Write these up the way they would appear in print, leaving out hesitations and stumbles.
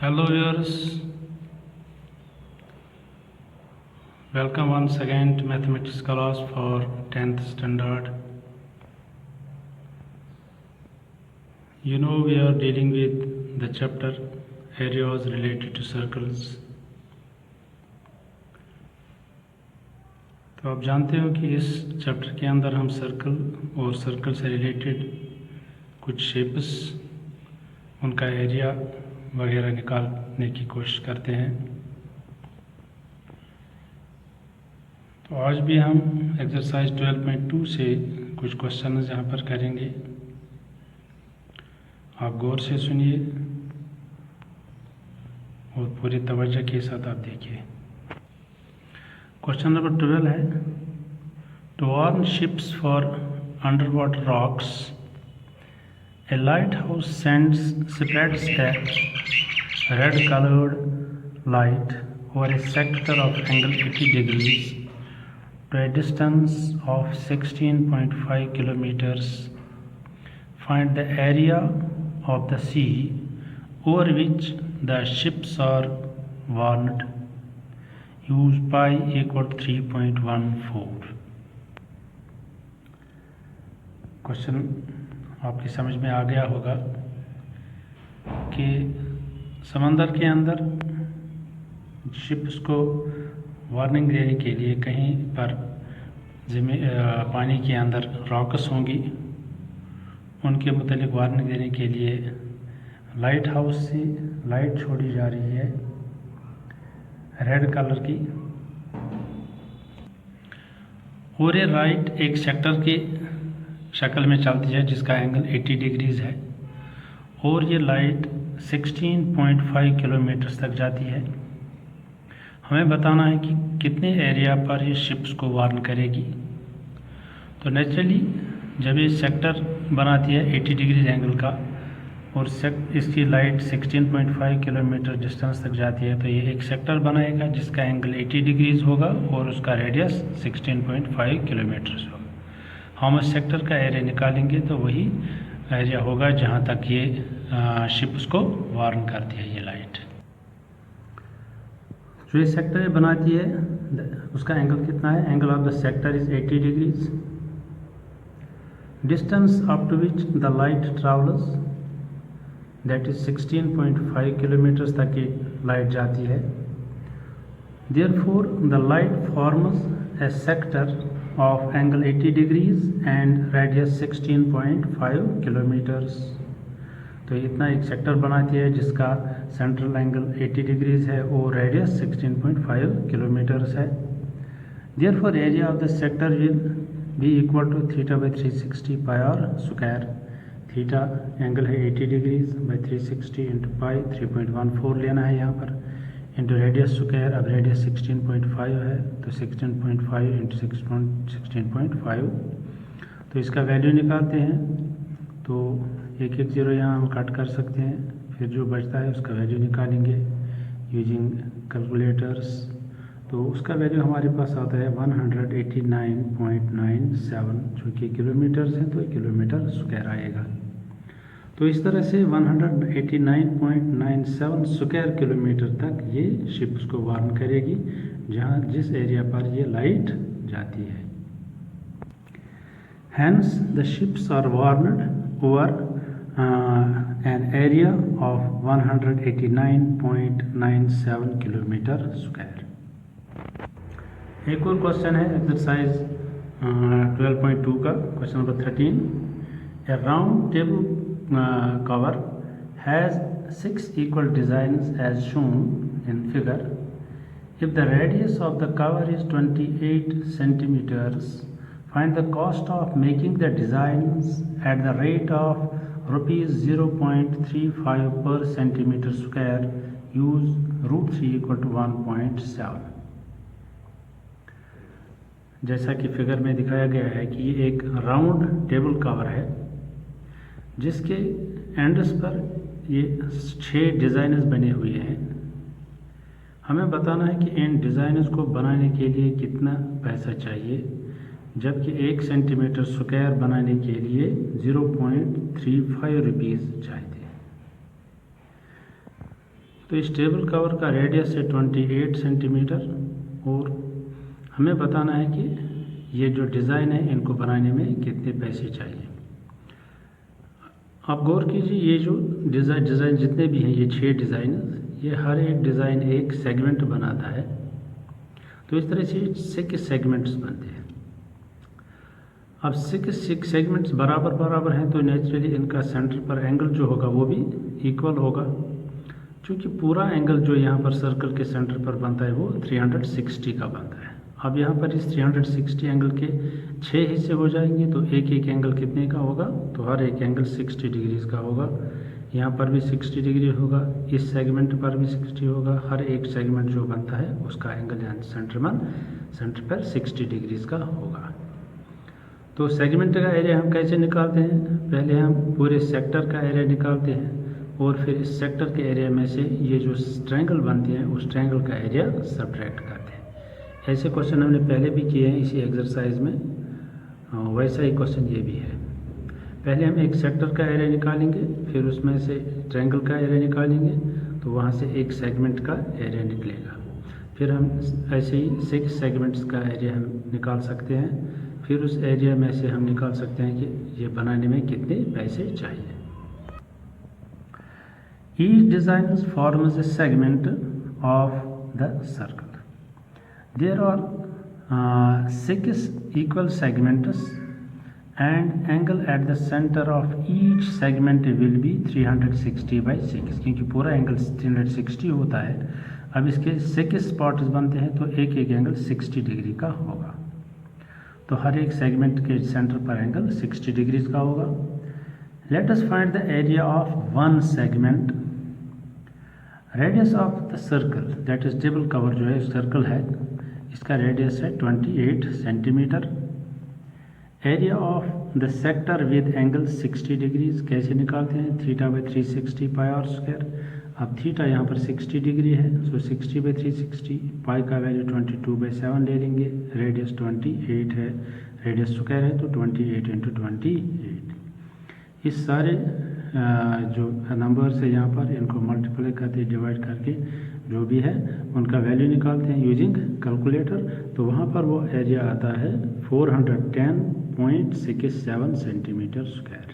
Hello viewers, welcome once again to mathematics class for 10th standard. You know we are dealing with the chapter areas related to circles. तो आप जानते हो कि इस chapter के अंदर हम सर्कल और सर्कल से रिलेटेड कुछ शेप्स, उनका एरिया वगैरह निकालने की कोशिश करते हैं। तो आज भी हम एक्सरसाइज 12.2 से कुछ क्वेश्चन यहाँ पर करेंगे। आप गौर से सुनिए और पूरी तवज्जो के साथ आप देखिए। क्वेश्चन नंबर 12 है, to warn ships for under water rocks a lighthouse spreads a red-colored light over a sector of angle 80 degrees to a distance of 16.5 kilometers. Find the area of the sea over which the ships are warned. Use pi equal to 3.14. Question आपकी समझ में आ गया होगा कि समंदर के अंदर ships को वार्निंग देने के लिए कहीं पर पानी के अंदर रॉक्स होंगी, उनके मुतालिक वार्निंग देने के लिए लाइट हाउस से लाइट छोड़ी जा रही है रेड कलर की, और ये लाइट एक सेक्टर की शक्ल में चलती है जिसका एंगल 80 डिग्रीज है, और ये लाइट 16.5 किलोमीटर तक जाती है। हमें बताना है कि कितने एरिया पर ये शिप्स को वार्न करेगी। तो नेचुरली जब ये सेक्टर बनाती है 80 डिग्रीज एंगल का और इसकी लाइट 16.5 किलोमीटर डिस्टेंस तक जाती है, तो ये एक सेक्टर बनाएगा जिसका एंगल 80 डिग्रीज होगा और उसका रेडियस 16.5 किलोमीटर होगा। हम इस सेक्टर का एरिया निकालेंगे तो वही एरिया होगा जहाँ तक ये शिप्स को वार्न करती है ये लाइट। जो ये सेक्टर बनाती है उसका एंगल कितना है? Angle of the sector is 80 degrees. Distance up to which the light travels that is 16.5 kilometre तक ये लाइट जाती है। Therefore the light forms a sector of angle 80 degrees and radius 16.5 kilometers। तो इतना एक सेक्टर बनाती है जिसका सेंट्रल एंगल 80 डिग्रीज है और रेडियस 16.5 किलोमीटर्स है। Therefore area of the sector will be equal to theta by 360 pi r square. Theta angle है 80 डिग्रीज बाई 360 इंटू पाई 3.14 लेना है यहाँ पर, इंटू रेडियस स्क्वायर। अब रेडियस 16.5 है तो 16.5 इंटू 16.5, तो इसका वैल्यू निकालते हैं। तो एक एक जीरो यहाँ हम कट कर सकते हैं, फिर जो बचता है उसका वैल्यू निकालेंगे यूजिंग कैलकुलेटर्स। तो उसका वैल्यू हमारे पास आता है 189.97, जो कि किलोमीटर्स है तो किलोमीटर स्क्वायर आएगा। तो इस तरह से 189.97 स्क्वायर किलोमीटर तक ये शिप्स को वार्न करेगी जिस एरिया पर ये लाइट जाती है। Hence the ships are warned over an area of 189.97 kilometre square. एक और क्वेश्चन है एक्सरसाइज 12.2 का, question number 13। A round table cover has 6 equal designs as shown in figure. If the radius of the cover is 28 centimeters, find the cost of making the designs at the rate of rupees 0.35 per centimeter square. Use √3 equal to 1.7। जैसा कि figure में दिखाया गया है कि ये एक round table cover है जिसके एंड्स पर ये 6 डिज़ाइनर्स बने हुए हैं। हमें बताना है कि इन डिज़ाइनर्स को बनाने के लिए कितना पैसा चाहिए, जबकि 1 सेंटीमीटर स्क्वायर बनाने के लिए 0.35 रुपीज़ चाहिए। तो इस टेबल कवर का रेडियस है 28 सेंटीमीटर और हमें बताना है कि ये जो डिज़ाइन है इनको बनाने में कितने पैसे चाहिए। आप गौर कीजिए, ये जो डिज़ाइन जितने भी हैं, ये 6 डिज़ाइन, ये हर एक डिज़ाइन एक सेगमेंट बनाता है। तो इस तरह से 6 सेगमेंट्स बनते हैं। अब 6 सेगमेंट्स बराबर हैं तो नेचुरली इनका सेंटर पर एंगल जो होगा वो भी इक्वल होगा, क्योंकि पूरा एंगल जो यहाँ पर सर्कल के सेंटर पर बनता है वो 360 का बनता है। अब यहाँ पर इस 360 एंगल के 6 हिस्से हो जाएंगे, तो एक एक एंगल कितने का होगा, तो हर एक एंगल 60 डिग्रीज का होगा। यहाँ पर भी 60 डिग्री होगा, इस सेगमेंट पर भी 60 होगा। हर एक सेगमेंट जो बनता है उसका एंगल यहाँ सेंटर पर 60 डिग्रीज का होगा। तो सेगमेंट का एरिया हम कैसे निकालते हैं, पहले हम पूरे सेक्टर का एरिया निकालते हैं और फिर इस सेक्टर के एरिया में से ये जो ट्रायंगल बनते हैं उस ट्रायंगल का एरिया सब्ट्रैक्ट करते हैं। ऐसे क्वेश्चन हमने पहले भी किए हैं इसी एक्सरसाइज में, वैसा ही क्वेश्चन ये भी है। पहले हम एक सेक्टर का एरिया निकालेंगे, फिर उसमें से ट्रायंगल का एरिया निकालेंगे, तो वहाँ से एक सेगमेंट का एरिया निकलेगा। फिर हम ऐसे ही 6 सेगमेंट्स का एरिया हम निकाल सकते हैं। फिर उस एरिया में से हम निकाल सकते हैं कि ये बनाने में कितने पैसे चाहिए। Each design forms a segment of the circle. There are 6 equal segments and angle at the center of each segment will be 360/6, क्योंकि पूरा एंगल 360 होता है। अब इसके 6 स्पॉट्स बनते हैं तो एक एक एंगल 60 डिग्री का होगा, तो हर एक सेगमेंट के सेंटर पर एंगल 60 डिग्रीज का होगा। Let us find the area of one segment. Radius of the circle, that is table cover जो है सर्कल है, इसका रेडियस है 28 centimetre. Area of the sector with angle 60 degrees कैसे निकालते हैं, θ/360 πr²। अब थीटा यहाँ पर 60 डिग्री है, सो 60/360, पाई का वैल्यू 22/7 ले लेंगे। रेडियस 28 है, रेडियस स्क्वायर है तो 28 × 28। इस सारे जो नंबर्स है यहाँ पर इनको मल्टीप्लाई करके डिवाइड करके जो भी है उनका वैल्यू निकालते हैं यूजिंग कैलकुलेटर। तो वहाँ पर वो एरिया आता है 410.67 सेंटीमीटर स्क्वायर।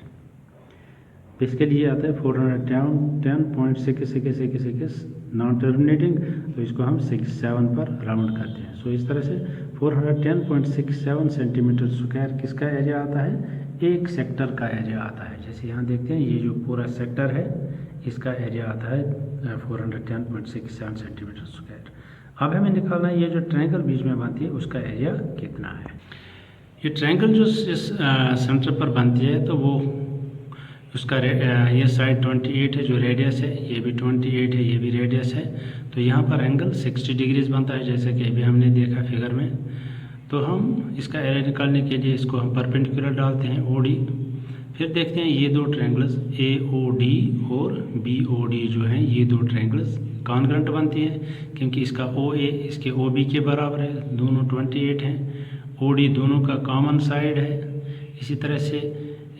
इसके लिए आता है 410.66 नॉन टर्मिनेटिंग, तो इसको हम 67 पर राउंड करते हैं। सो इस तरह से 410.67 सेंटीमीटर स्क्वायर किसका एरिया आता है, एक सेक्टर का एरिया आता है। जैसे यहाँ देखते हैं ये जो पूरा सेक्टर है इसका एरिया आता है 410.67 सेंटीमीटर स्क्वायर। अब हमें निकालना है ये जो ट्रायंगल बीच में बनती है उसका एरिया कितना है। ये ट्रायंगल जो इस सेंटर पर बनती है तो वो उसका ये साइड 28 है जो रेडियस है, ये भी 28 है, ये भी रेडियस है। तो यहाँ पर एंगल 60 डिग्रीज बनता है जैसे कि अभी हमने देखा फिगर में। तो हम इसका एरिया निकालने के लिए इसको हम परपेंडिकुलर डालते हैं OD। फिर देखते हैं ये दो ट्रायंगल्स AOD और BOD जो हैं, ये दो ट्रायंगल्स कॉन्ग्रुएंट बनती हैं क्योंकि इसका OA इसके OB के बराबर है, दोनों 28 हैं। OD दोनों का कॉमन साइड है। इसी तरह से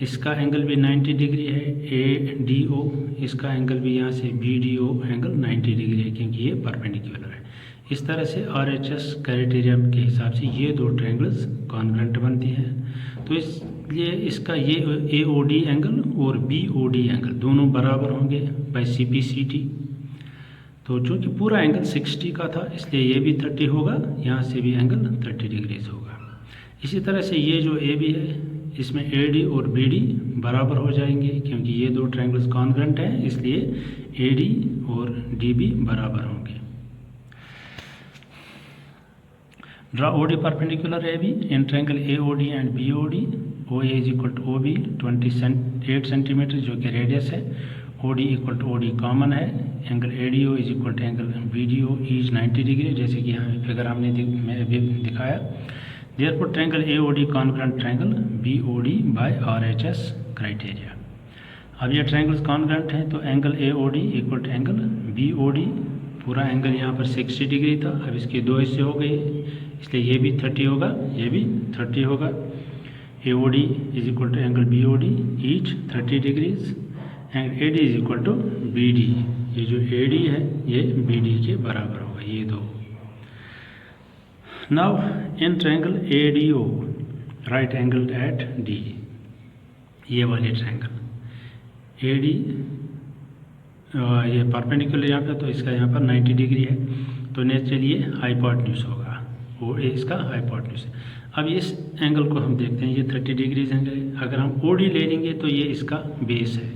इसका एंगल भी 90 डिग्री है ADO, इसका एंगल भी यहाँ से BDO एंगल 90 डिग्री है क्योंकि ये परपेंडिकुलर है। इस तरह से RHS क्राइटेरिया के हिसाब से ये दो ट्रायंगल्स कॉन्ग्रुएंट बनती हैं। तो इसलिए इसका ये AOD एंगल और BOD एंगल दोनों बराबर होंगे बाय CP/CT। तो चूँकि पूरा एंगल 60 का था इसलिए ये भी 30 होगा, यहाँ से भी एंगल 30 डिग्रीज होगा। इसी तरह से ये जो AB है इसमें AD और BD बराबर हो जाएंगे क्योंकि ये दो ट्रायंगल्स कॉन्ग्रुएंट हैं, इसलिए AD और DB बराबर होंगे। Draw OD perpendicular AB in triangle AOD and BOD. OA is equal to OB 28 centimetre जो कि रेडियस है। OD equal to OD common है। Angle ADO is equal to angle BDO is 90 degree जैसे कि यहाँ figure हमने अभी दिखाया। Therefore triangle AOD congruent triangle BOD by RHS criteria। अब ये ट्रायंगल्स कॉन्ग्रुएंट हैं तो angle AOD equal to angle BOD, पूरा एंगल यहाँ पर 60 डिग्री था, अब इसके दो हिस्से हो गए इसलिए ये भी 30 होगा, ये भी 30 होगा। AOD is equal to angle BOD each 30 degrees. And A D is equal to B D. ये जो ए डी है ये बी डी के बराबर होगा, ये दो। Now in triangle A D O right angle at D, ये वाले ट्रायंगल ए डी ये परपेंडिकुलर यहाँ पे, तो इसका यहाँ पर 90 डिग्री है, तो नेचुरली ये हाइपोटेन्यूज होगा, वो इसका हाइपोटेन्यूज है। अब इस एंगल को हम देखते हैं, ये 30 डिग्रीज एंगल है। अगर हम ओ डी ले लेंगे तो ये इसका बेस है,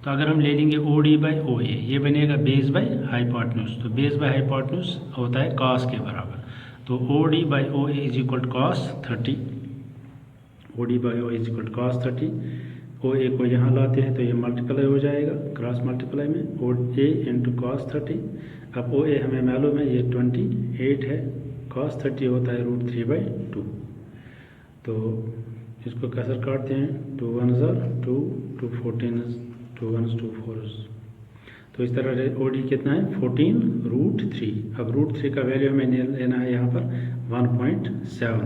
तो अगर हम ले लेंगे ओ डी बाई ओ ए, ये बनेगा बेस बाई हाइपोटेन्यूज। तो बेस बाई हाइपोटेन्यूज होता है कॉस के बराबर, तो O D by O A is equal to cos 30, O D by O is equal to cos 30। O A को यहाँ लाते हैं तो ये मल्टीप्लाई हो जाएगा, क्रॉस मल्टीप्लाई में ओ ए इंटू कॉस 30। अब ओ ए हमें मालूम है ये 28 है, कॉस 30 होता है √3/2। तो इसको कैसे काटते हैं, 2 1s are 2, 2 14s, 2 1s 2 4s। तो इस तरह ओ डी कितना है 14√3। अब √3 का वैल्यू हमें लेना है यहाँ पर 1.7,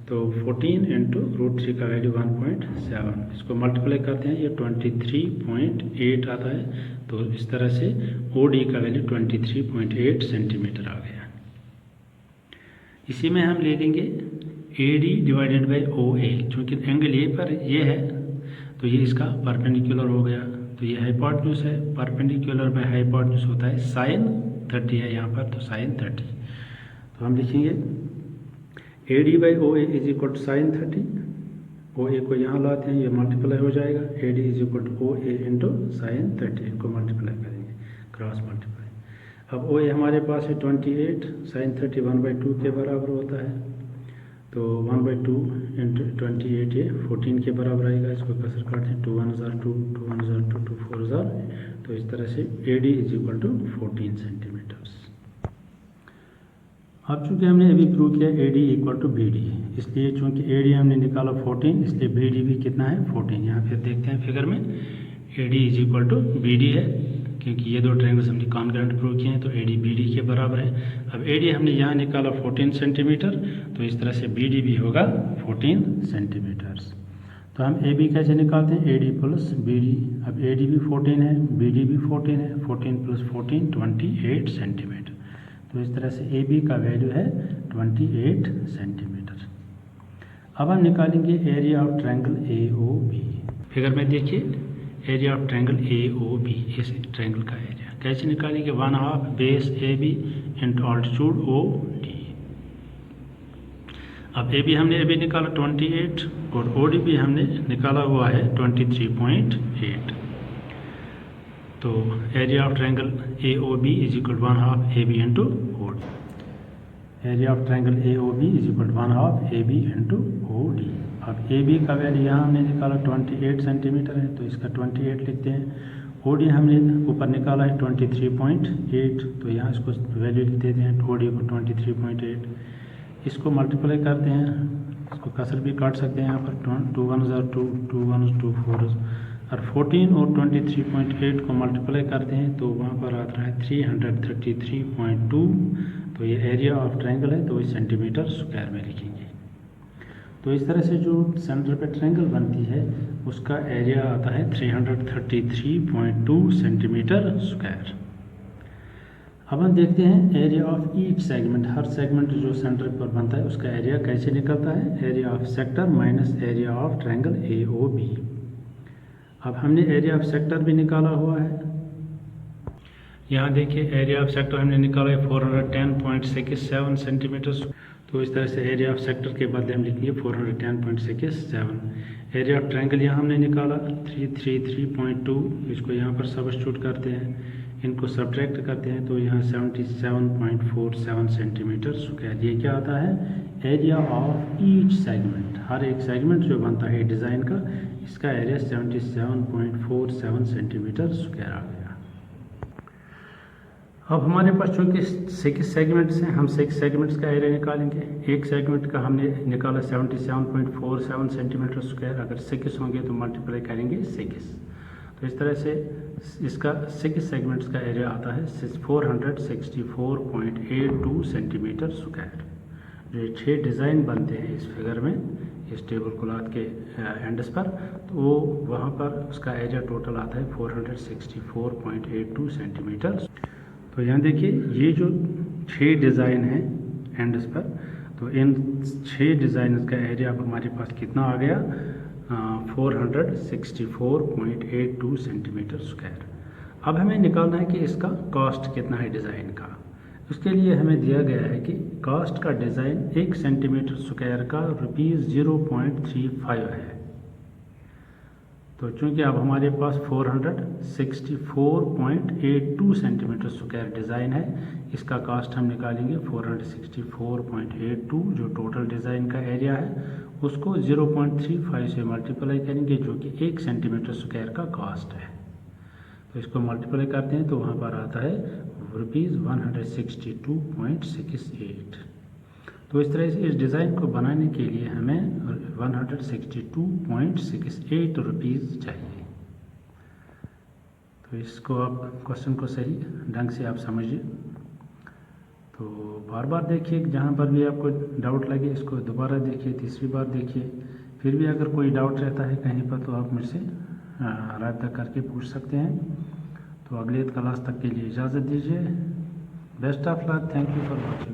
तो 14 इंटू √3 का वैल्यू 1.7, इसको मल्टीप्लाई करते हैं, ये 23.8 आता है। तो इस तरह से ओ डी का वैल्यू 23.8 सेंटीमीटर आ गया। इसी में हम ले लेंगे A D divided by O A, चूँकि एंगल ए पर ये है तो ये इसका परपेंडिकुलर हो गया, तो ये हाइपोटेन्यूज है, परपेंडिकुलर बाई हाइपोटेन्यूज होता है साइन 30 है यहाँ पर, तो साइन 30। तो हम लिखेंगे A D by O A is equal to sine 30, O A को यहाँ लाते हैं, ये मल्टीप्लाई हो जाएगा, A D is equal to O A into sine 30, इनको मल्टीप्लाई करेंगे, क्रॉस मल्टीप्लाई। अब ओ ए हमारे पास है 28, साइन 30 1/2 के बराबर होता है, तो 1/2 इंटू 28 ये 14 के बराबर आएगा। इसको कसर काटते हैं, 2 1s are 2, 2 1s are 2, 2 4s are, तो इस तरह से A D is equal to 14 centimetres. अब चूंकि हमने अभी प्रूव किया A D equal to B D, इसलिए चूंकि ए डी हमने निकाला 14, इसलिए बी डी भी कितना है 14। यहाँ फिर देखते हैं फिगर में, A D is equal to B D है, क्योंकि ये दो ट्रायंगल्स हमने कॉन्ग्रुएंट प्रूव किए हैं, तो ए डी बी डी के बराबर है। अब ए डी हमने यहाँ निकाला 14 सेंटीमीटर, तो इस तरह से बी डी भी होगा 14 सेंटीमीटर्स। तो हम ए बी कैसे निकालते हैं, A D plus B D. अब ए डी भी 14 है, बी डी भी 14 है, 14 प्लस 14 28 सेंटीमीटर। तो इस तरह से ए बी का वैल्यू है 28 सेंटीमीटर। अब हम निकालेंगे area of triangle A O B. Figure में देखिए area of triangle A O B, इस ट्रायंगल का एरिया कैसे निकालेंगे, 1/2 base A B into altitude O D. अब ए बी हमने अभी निकाला 28 और ओ डी भी हमने निकाला हुआ है 23.8। तो area of triangle A O B is equal 1/2 A B into O D. Area of triangle A O B is equal 1/2 A B into O D. अब ए बी का वैल्यू यहाँ हमने निकाला 28 सेंटीमीटर है, तो इसका 28 लिखते हैं। ओ डी हमने ऊपर निकाला है 23.8, तो यहाँ इसको वैल्यू लिख देते हैं, ओ डी को 23.8। इसको मल्टीप्लाई करते हैं, इसको कसर भी काट सकते हैं यहाँ पर, 2 1s are 2, 2 1s 2 4s, और 14 और 23.8 को मल्टीप्लाई करते हैं तो वहाँ पर आता है 333.2। तो ये एरिया ऑफ ट्रायंगल है, तो इस सेंटीमीटर स्क्वायर में लिखेंगे। तो इस तरह से जो सेंटर पे ट्रायंगल बनती है उसका एरिया आता है 333.2 सेंटीमीटर स्क्वायर। अब हम देखते हैं एरिया ऑफ ईच सेगमेंट, हर सेगमेंट जो सेंटर पर बनता है उसका एरिया कैसे निकलता है, area of sector minus area of triangle A O B. अब हमने एरिया ऑफ सेक्टर भी निकाला हुआ है, यहाँ देखिए एरिया ऑफ सेक्टर हमने निकाला है 410.67 सेंटीमीटर। तो इस तरह से एरिया ऑफ सेक्टर के बदले हम लिखेंगे 410.67। एरिया ऑफ ट्रायंगल यहाँ हमने निकाला 333.2, इसको यहाँ पर सब्स्टिट्यूट करते हैं, इनको सब्ट्रैक्ट करते हैं तो यहाँ 77.47 सेंटीमीटर स्क्वायर। ये क्या आता है, एरिया ऑफ ईच सेगमेंट, हर एक सेगमेंट जो बनता है डिज़ाइन का, इसका एरिया 77.47 सेंटीमीटर स्क्वायर आ गया। अब हमारे पास चूँकि 6 सेगमेंट्स हैं, हम 6 सेगमेंट्स का एरिया निकालेंगे। एक सेगमेंट का हमने निकाला 77.47 सेंटीमीटर स्क्वायर, अगर 6 होंगे तो मल्टीप्लाई करेंगे 6। तो इस तरह से इसका 6 सेगमेंट्स का एरिया आता है 464.82 सेंटीमीटर स्क्वायर। जो 6 डिज़ाइन बनते हैं इस फिगर में, इस टेबल क्लॉथ के एंड्स पर, तो वो वहाँ पर उसका एरिया टोटल आता है 464.82 सेंटीमीटर। तो यहाँ देखिए ये जो 6 डिज़ाइन हैं एंड्स पर, तो इन 6 डिज़ाइन का एरिया अब हमारे पास कितना आ गया, 464.82 सेंटीमीटर स्क्वायर। अब हमें निकालना है कि इसका कॉस्ट कितना है डिज़ाइन का। उसके लिए हमें दिया गया है कि कॉस्ट का डिज़ाइन 1 सेंटीमीटर स्क्वायर का ₹0.35 है। तो चूँकि अब हमारे पास 464.82 सेंटीमीटर स्क्वायर डिज़ाइन है, इसका कास्ट हम निकालेंगे 464.82 जो टोटल डिज़ाइन का एरिया है उसको 0.35 से मल्टीप्लाई करेंगे, जो कि 1 सेंटीमीटर स्क्वायर का कास्ट है। तो इसको मल्टीप्लाई करते हैं तो वहाँ पर आता है ₹162.68। तो इस तरह से इस डिज़ाइन को बनाने के लिए हमें 162.68 रुपीज़ चाहिए। तो इसको आप क्वेश्चन को सही ढंग से आप समझिए। तो बार बार देखिए, जहाँ पर भी आपको डाउट लगे इसको दोबारा देखिए, तीसरी बार देखिए। फिर भी अगर कोई डाउट रहता है कहीं पर तो आप मुझसे राब्ता करके पूछ सकते हैं। तो अगले क्लास तक के लिए इजाज़त दीजिए। Best of luck. Thank you for watching.